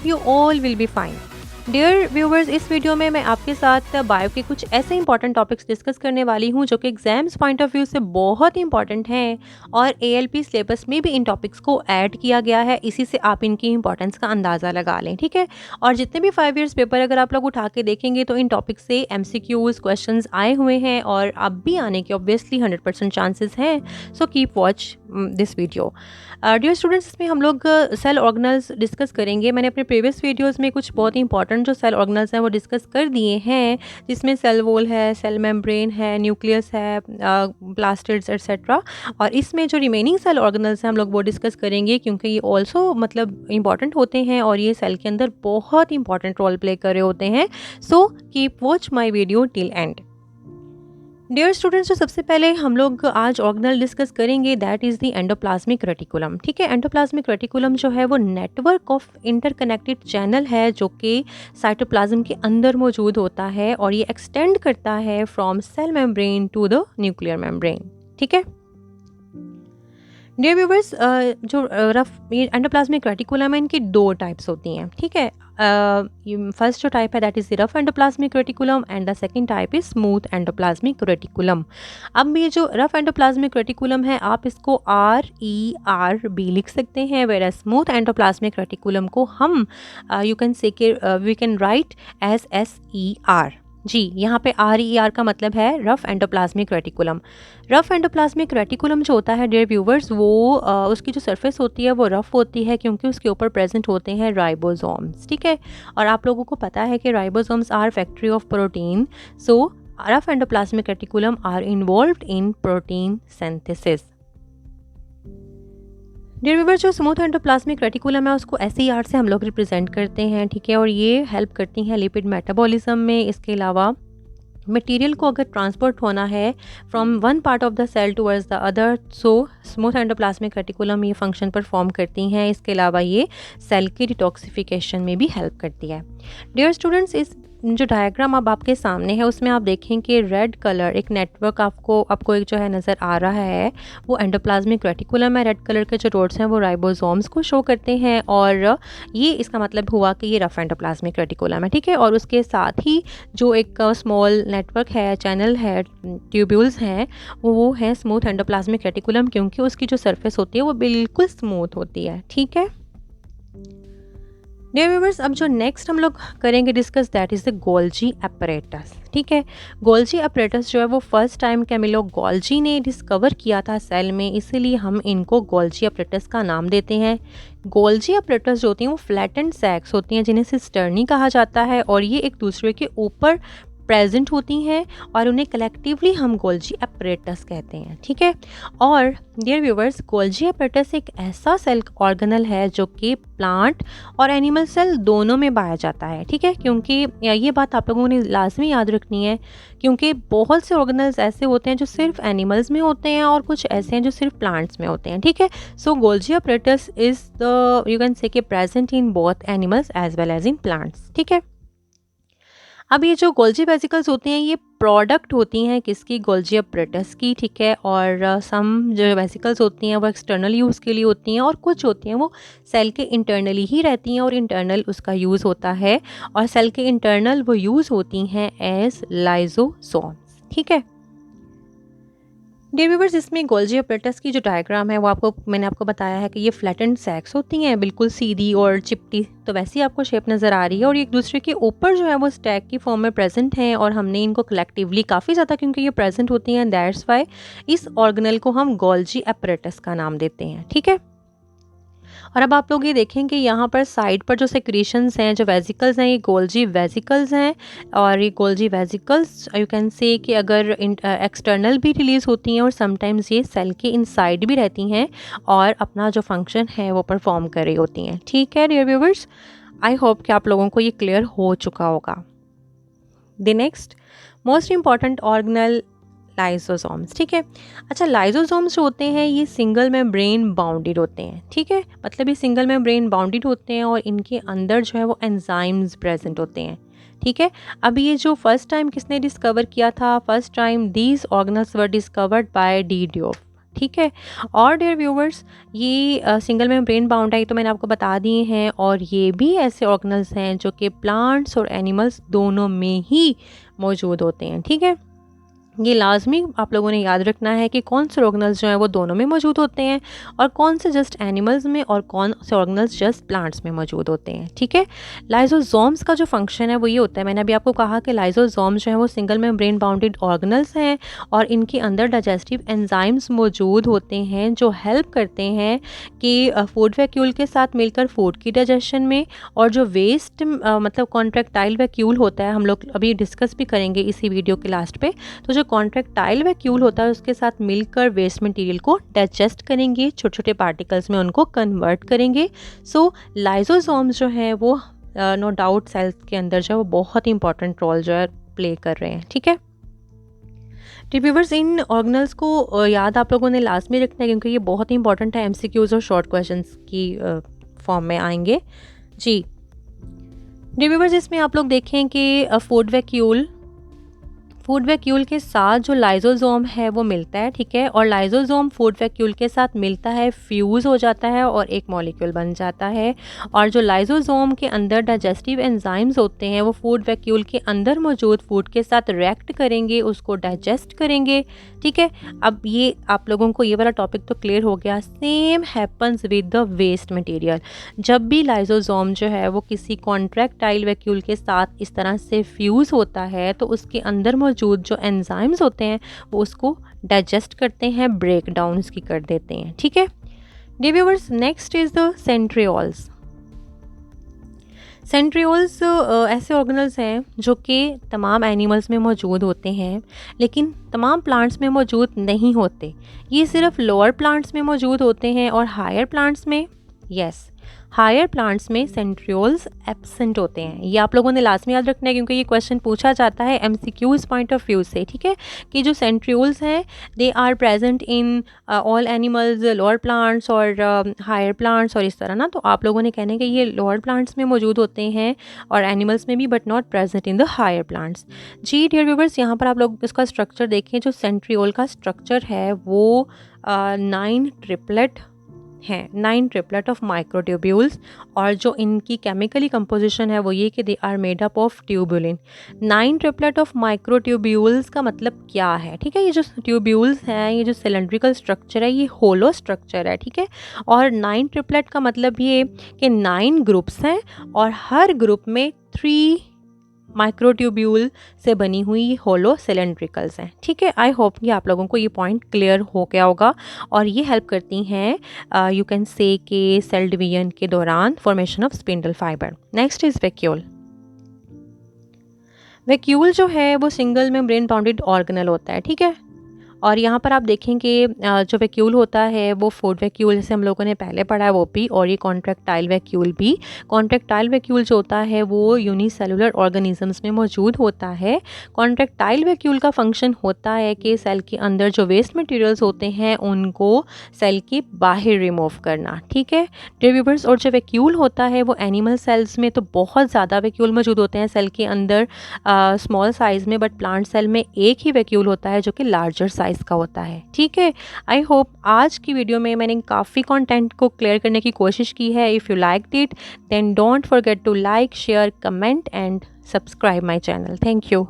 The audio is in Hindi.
You all will be fine. Dear viewers, इस वीडियो में मैं आपके साथ बायो के कुछ ऐसे इंपॉर्टेंट टॉपिक्स डिस्कस करने वाली हूँ जो कि एग्जाम्स पॉइंट ऑफ व्यू से बहुत ही इंपॉर्टेंट हैं और एएलपी सिलेबस में भी इन टॉपिक्स को ऐड किया गया है। इसी से आप इनकी इंपॉर्टेंस का अंदाज़ा लगा लें, ठीक है। और जितने भी 5 इयर्स पेपर अगर आप लोग उठा के देखेंगे तो इन टॉपिक्स से एमसीक्यूज क्वेश्चंस आए हुए हैं और अब भी आने के ऑब्वियसली 100% चांसेस हैं। So keep watch this video. Dear students, इसमें हम लोग सेल ऑर्गेनल्स डिस्कस करेंगे। मैंने अपने प्रीवियस वीडियोस में कुछ बहुत ही इंपॉर्टेंट जो सेल ऑर्गेनल्स हैं वो डिस्कस कर दिए हैं, जिसमें सेल वॉल है, सेल मेम्ब्रेन है, न्यूक्लियस है, प्लास्टिड्स एट्सेट्रा। और इसमें जो रिमेनिंग सेल ऑर्गेनल्स हैं हम लोग वो डिस्कस करेंगे, क्योंकि ये ऑल्सो मतलब इंपॉर्टेंट होते हैं और ये सेल के अंदर बहुत इंपॉर्टेंट रोल प्ले कर रहे होते हैं। So keep watch my video till end. Dear students, जो सबसे पहले हम लोग आज ऑर्गेनल डिस्कस करेंगे that is the endoplasmic reticulum, ठीक है। एंडोप्लाज्मिक रेटिकुलम जो है वो नेटवर्क ऑफ इंटरकनेक्टेड चैनल है जो कि साइटोप्लाज्म के अंदर मौजूद होता है और ये एक्सटेंड करता है from cell membrane to the nuclear membrane, ठीक है। डियर व्यूवर्स, जो रफ एंडोप्लाज्मिक रेटिकुलम है इनकी दो टाइप्स होती हैं, ठीक है। फर्स्ट जो टाइप है that is the rough endoplasmic reticulum and the second type is smooth endoplasmic reticulum. अब ये जो रफ एंडोप्लाज्मिक रेटिकुलम है आप इसको RERB लिख सकते हैं, वेयर स्मूथ एंडोप्लाज्मिक रेटिकुलम को हम you can say we can write as SER। जी, यहाँ पे RER का मतलब है rough endoplasmic reticulum. Rough endoplasmic reticulum जो होता है डियर व्यूवर्स, वो उसकी जो सरफेस होती है वो रफ होती है क्योंकि उसके ऊपर प्रेजेंट होते हैं राइबोसोम्स, ठीक है। और आप लोगों को पता है कि ribosomes are factory of protein. So rough endoplasmic reticulum are involved in protein synthesis. Dear viewers, जो स्मूथ एंडोप्लाज्मिक रेटिकुलम है उसको SER से हम लोग रिप्रेजेंट करते हैं, ठीक है। और ये हेल्प करती हैं लिपिड मेटाबॉलिज्म में। इसके अलावा मटेरियल को अगर ट्रांसपोर्ट होना है from one part of the cell towards the other, so smooth endoplasmic reticulum ये फंक्शन परफॉर्म करती हैं। इसके अलावा ये सेल की डिटॉक्सिफिकेशन में भी हेल्प करती है। डियर स्टूडेंट्स, इस जो डायग्राम अब आपके सामने है उसमें आप देखें कि रेड कलर एक नेटवर्क आपको एक जो है नज़र आ रहा है, वो एंडोप्लाज्मिक रेटिकुलम है। रेड कलर के जो रोड्स हैं वो राइबोसोम्स को शो करते हैं और ये इसका मतलब हुआ कि ये रफ एंडोप्लाज्मिक रेटिकुलम है, ठीक है। और उसके साथ ही जो एक स्मॉल नेटवर्क है, चैनल है, ट्यूब्यूल्स हैं, वो है स्मूथ एंडोप्लाज्मिक रेटिकुलम क्योंकि उसकी जो सरफेस होती है वो बिल्कुल स्मूथ होती है, ठीक है। डियर व्यूवर्स, अब जो नेक्स्ट हम लोग करेंगे discuss that is the Golgi apparatus, ठीक है। गोल्जी apparatus जो है वो फर्स्ट टाइम कैमिलो गोल्जी ने डिस्कवर किया था सेल में, इसीलिए हम इनको गोल्जी apparatus का नाम देते हैं। गोल्जी apparatus जो होती हैं वो फ्लैटेंड सैक्स होती हैं जिन्हें सिस्टर्नी कहा जाता है और ये एक दूसरे के ऊपर प्रेजेंट होती हैं और उन्हें कलेक्टिवली हम गोल्जी apparatus कहते हैं, ठीक है। और डियर व्यूवर्स, गोल्जी apparatus एक ऐसा सेल ऑर्गेनल है जो कि प्लांट और एनिमल सेल दोनों में पाया जाता है, ठीक है। क्योंकि ये बात आप लोगों ने लाजमी याद रखनी है क्योंकि बहुत से ऑर्गेनल्स ऐसे होते हैं जो सिर्फ एनिमल्स में होते हैं और कुछ ऐसे हैं जो सिर्फ प्लांट्स में होते हैं, ठीक है। So Golgi apparatus is the you can say कि present in both animals as well as in plants, ठीक है। अब ये जो गोल्जी वेसिकल्स होती हैं ये प्रोडक्ट होती हैं किसकी, गोल्जी apparatus की, ठीक है। और सम जो वेसिकल्स होती हैं वो एक्सटर्नल यूज़ के लिए होती हैं और कुछ होती हैं वो सेल के इंटरनली ही रहती हैं और इंटरनल उसका यूज़ होता है और सेल के इंटरनल वो यूज़ होती हैं एज लाइजोसोम्स, ठीक है। डियर व्यूवर्स, इसमें गोल्जी apparatus की जो डायग्राम है वो मैंने आपको बताया है कि ये फ्लैटेंड सैक्स होती हैं, बिल्कुल सीधी और चिपटी, तो वैसी आपको शेप नज़र आ रही है और ये एक दूसरे के ऊपर जो है वो स्टैक की फॉर्म में प्रेजेंट हैं और हमने इनको कलेक्टिवली काफ़ी ज़्यादा क्योंकि ये प्रेजेंट होती हैं, दैट्स वाई इस ऑर्गेनल को हम गोल्जी apparatus का नाम देते हैं, ठीक है। और अब आप लोग ये देखें कि यहाँ पर साइड पर जो सेक्रीशंस हैं, जो वेसिकल्स हैं, ये गोल्जी वेसिकल्स हैं और ये Golgi vesicles you can say कि अगर एक्सटर्नल भी रिलीज़ होती हैं और समटाइम्स ये सेल के इनसाइड भी रहती हैं और अपना जो फंक्शन है वो परफॉर्म कर रही होती हैं, ठीक है। डियर व्यूवर्स, आई होप कि आप लोगों को ये क्लियर हो चुका होगा। The next most important organelle lysosomes, ठीक है। अच्छा, लाइसोसोम्स जो होते हैं ये सिंगल मेम्ब्रेन बाउंडेड होते हैं, ठीक है। मतलब ये सिंगल मेम्ब्रेन बाउंडेड होते हैं और इनके अंदर जो है वो एंजाइम्स प्रेजेंट होते हैं, ठीक है। अब ये जो फर्स्ट टाइम किसने डिस्कवर किया था, first time these organelles were discovered by de Duve, ठीक है। और डियर व्यूवर्स, ये सिंगल मेम्ब्रेन बाउंड तो मैंने आपको बता दिए हैं, और ये भी ऐसे ऑर्गेनल्स हैं जो कि प्लांट्स और एनिमल्स दोनों में ही मौजूद होते हैं, ठीक है। ये लाजमी आप लोगों ने याद रखना है कि कौन से ऑर्गेनल्स जो हैं वो दोनों में मौजूद होते हैं, और कौन से जस्ट एनिमल्स में और कौन से ऑर्गेनल्स जस्ट प्लांट्स में मौजूद होते हैं, ठीक है। लाइजोसोम्स का जो फंक्शन है वो ये होता है, मैंने अभी आपको कहा कि लाइजोसोम्स जो है वो सिंगल मेम्ब्रेन बाउंडेड ऑर्गेनल्स हैं, और इनके अंदर डाइजेस्टिव एंजाइम्स मौजूद होते हैं जो हेल्प करते हैं कि फूड वैक्यूल के साथ मिलकर फूड की डाइजेशन में, और जो वेस्ट मतलब कॉन्ट्रैक्टाइल वैक्यूल होता है, हम लोग अभी डिस्कस भी करेंगे इसी वीडियो के लास्ट पे, तो जो कॉन्ट्रैक्टाइल वैक्यूल होता है उसके साथ मिलकर वेस्ट मटेरियल को डाइजेस्ट करेंगे, छोटे छोटे पार्टिकल्स में उनको कन्वर्ट करेंगे। सो लाइजोसोम्स जो हैं वो नो डाउट सेल्स के अंदर जो है वो बहुत ही इंपॉर्टेंट रोल जो है प्ले कर रहे हैं, ठीक है। व्यूअर्स, इन ऑर्गेनल्स को याद आप लोगों ने लास्ट में रखना है, क्योंकि ये बहुत ही इंपॉर्टेंट है, एमसीक्यूज और शॉर्ट क्वेश्चंस की फॉर्म में आएंगे जी। व्यूअर्स, इसमें आप लोग देखें कि फूड वैक्यूल के साथ जो लाइजोसोम है वो मिलता है, ठीक है, और लाइजोसोम फूड वैक्यूल के साथ मिलता है, फ्यूज़ हो जाता है और एक मॉलिक्यूल बन जाता है। और जो लाइजोसोम के अंदर डाइजेस्टिव एंजाइम्स होते हैं वो फूड वैक्यूल के अंदर मौजूद फूड के साथ रिएक्ट करेंगे, उसको डाइजेस्ट करेंगे, ठीक है। अब ये आप लोगों को ये वाला टॉपिक तो क्लियर हो गया। Same happens with the waste material. जब भी लाइजोसोम जो है वो किसी कॉन्ट्रैक्टाइल वैक्यूल के साथ इस तरह से फ्यूज़ होता है तो उसके अंदर मौजूद जो एंजाइम्स होते हैं वो उसको डाइजेस्ट करते हैं, ब्रेक डाउन इसकी कर देते हैं, ठीक है। Dear viewers, next is the centrioles. Centrioles ऐसे ऑर्गेनल्स हैं जो कि तमाम एनिमल्स में मौजूद होते हैं, लेकिन तमाम प्लांट्स में मौजूद नहीं होते। ये सिर्फ लोअर प्लांट्स में मौजूद होते हैं, और हायर प्लांट्स में हायर प्लांट्स में सेंट्रियोल्स एब्सेंट होते हैं। ये आप लोगों ने लास्ट में याद रखना है, क्योंकि ये क्वेश्चन पूछा जाता है एमसीक्यूज पॉइंट ऑफ व्यू से, ठीक है, कि जो सेंट्रियोल्स हैं they are present in all animals, lower plants और हायर प्लांट्स, और इस तरह ना। तो आप लोगों ने कहना है कि ये लोअर प्लांट्स में मौजूद होते हैं और एनिमल्स में भी, but not present in the higher plants. जी डियर व्यूअर्स, यहाँ पर आप लोग इसका स्ट्रक्चर देखें। जो सेंट्रियोल का स्ट्रक्चर है वो 9 ट्रिपलेट हैं, 9 ट्रिपलेट ऑफ माइक्रोट्यूब्यूल्स, और जो इनकी केमिकली कंपोजिशन है वो ये कि they are made up of tubulin. 9 triplet of microtubules का मतलब क्या है, ठीक है। ये जो ट्यूब्यूल्स हैं, ये जो सिलेंड्रिकल स्ट्रक्चर है, ये होलो स्ट्रक्चर है, ठीक है। और 9 ट्रिपलेट का मतलब ये कि 9 ग्रुप्स हैं, और हर ग्रुप में 3 माइक्रोट्यूब्यूल से बनी हुई होलो सिलेंड्रिकल्स हैं, ठीक है। आई होप कि आप लोगों को ये पॉइंट क्लियर हो गया होगा, और ये हेल्प करती हैं यू कैन से के सेल डिवीजन के दौरान formation of spindle fibre. Next is vacuole. Vacuole जो है वो सिंगल मेम्ब्रेन बाउंडेड ऑर्गेनल होता है, ठीक है। और यहाँ पर आप देखें कि जो वैक्यूल होता है वो फूड वैक्यूल, जैसे हम लोगों ने पहले पढ़ा है वो भी, और ये कॉन्ट्रैक्टाइल वैक्यूल भी। कॉन्ट्रैक्टाइल वैक्यूल जो होता है वो यूनिसेलुलर ऑर्गेनिजम्स में मौजूड होता है। कॉन्ट्रैक्टाइल वैक्यूल का फंक्शन होता है कि सेल के अंदर जो वेस्ट मटेरियल्स होते हैं उनको सेल के बाहर रिमूव करना, ठीक है डियर व्यूअर्स। और जो वैक्यूल होता है वो एनिमल सेल्स में तो बहुत ज़्यादा वैक्यूल मौजूद होते हैं सेल के अंदर, स्मॉल साइज़ में, बट प्लांट सेल में एक ही वैक्यूल होता है जो कि लार्जर साइज का होता है, ठीक है। आई होप आज की वीडियो में मैंने काफ़ी कंटेंट को क्लियर करने की कोशिश की है। If you liked it then don't forget to like, share, comment and subscribe my channel. Thank you.